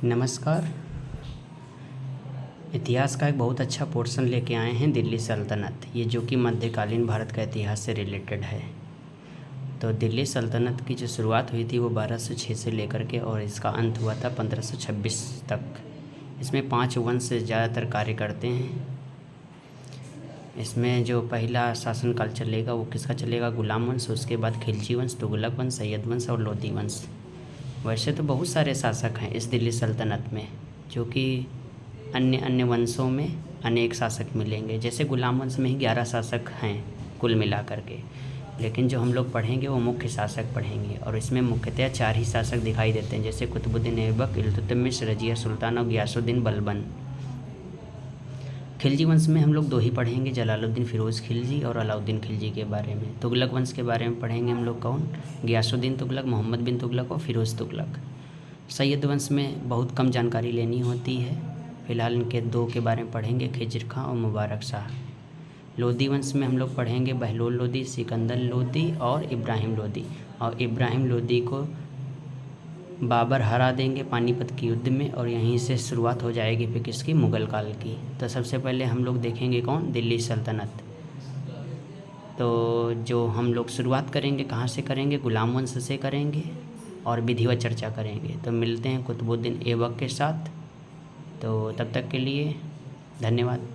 नमस्कार। इतिहास का एक बहुत अच्छा पोर्शन लेके आए हैं दिल्ली सल्तनत, ये जो कि मध्यकालीन भारत का इतिहास से रिलेटेड है। तो दिल्ली सल्तनत की जो शुरुआत हुई थी वो 1206 से लेकर के और इसका अंत हुआ था 1526 तक। इसमें 5 वंश ज़्यादातर कार्य करते हैं। इसमें जो पहला शासनकाल चलेगा वो किसका चलेगा? गुलाम वंश, उसके बाद खिलजी वंश, तुगलक वंश, सैयद वंश और लोदी वंश। वैसे तो बहुत सारे शासक हैं इस दिल्ली सल्तनत में, जो कि अन्य अन्य वंशों में अनेक शासक मिलेंगे। जैसे गुलाम वंश में ही 11 शासक हैं कुल मिला कर के, लेकिन जो हम लोग पढ़ेंगे वो मुख्य शासक पढ़ेंगे और इसमें मुख्यतः 4 ही शासक दिखाई देते हैं, जैसे कुतुबुद्दीन ऐबक, इल्तुतमिश, रज़िया सुल्तान और गियासुद्दीन बलबन। खिलजी वंश में हम लोग 2 ही पढ़ेंगे, जलालुद्दीन फ़िरोज़ खिलजी और अलाउद्दीन खिलजी के बारे में। तुगलक वंश के बारे में पढ़ेंगे हम लोग, कौन? गियासुद्दीन तुगलक, मोहम्मद बिन तुगलक और फ़िरोज़ तुगलक। सैयद वंश में बहुत कम जानकारी लेनी होती है, फ़िलहाल इनके 2 के बारे में पढ़ेंगे, खिज़र खां और मुबारक शाह। लोदी वंश में हम लोग पढ़ेंगे बहलोल लोदी, सिकंदर लोदी और इब्राहिम लोदी। और इब्राहिम लोदी को बाबर हरा देंगे पानीपत के युद्ध में और यहीं से शुरुआत हो जाएगी फिर किसकी? मुग़ल काल की। तो सबसे पहले हम लोग देखेंगे कौन? दिल्ली सल्तनत। तो जो हम लोग शुरुआत करेंगे कहाँ से करेंगे? गुलाम वंश से करेंगे और विधिवत चर्चा करेंगे। तो मिलते हैं कुतुबुद्दीन ऐबक के साथ। तो तब तक के लिए धन्यवाद।